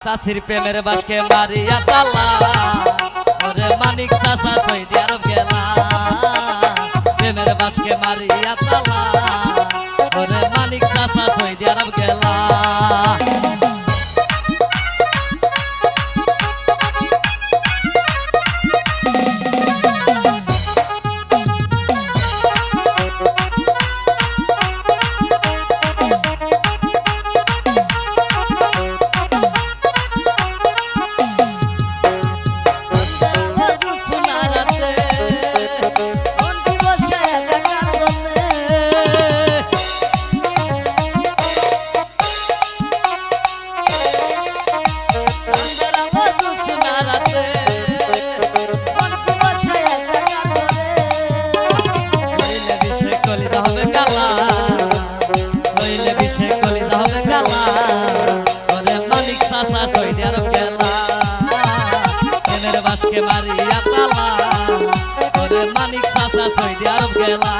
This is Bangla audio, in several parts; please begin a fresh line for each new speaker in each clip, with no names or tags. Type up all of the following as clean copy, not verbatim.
চাষির প্রেমের বাসকে মারিয়া তালা ওরে মানিক চাষা সৌদি আরব গেলা প্রেমের বাসকে মারিয়া তালা ওরে মানিক চাষা সৌদি আরব গেলা ওরে মানিক চাষা সৌদি আরব গেলা প্রেমের বাসকে মারিয়া তালা ওরে মানিক চাষা সৌদি আরব গেলা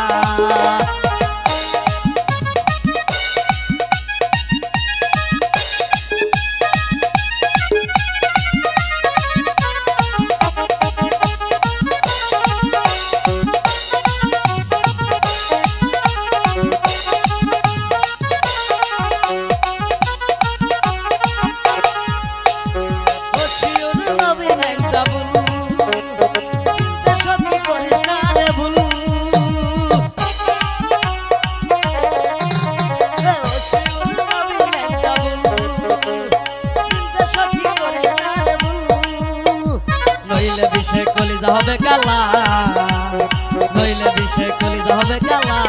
নইলে বিষে কলিজা হবে কালা নইলে বিষে কলিজা হবে কালা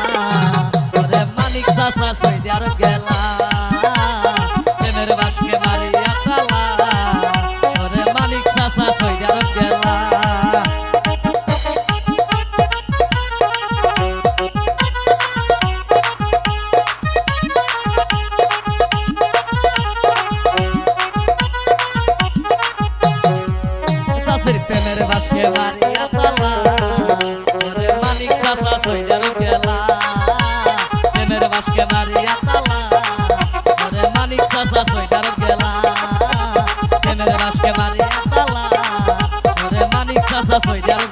ওরে মানিক চাষা সৌদি আরব গেলা প্রেমের বাসকে মারিয়া তালা ওরে মানিক চাষা সৌদি আরব গেলা প্রেমের বাসকে মারিয়া তালা ওরে মানিক চাষা সৌদি আরব গেলা প্রেমের বাসকে মারিয়া তালা ওরে মানিক চাষা সৌদি আরব গেলা প্রেমের বাসকে মারিয়া তালা ওরে মানিক চাষা সৌদি আরব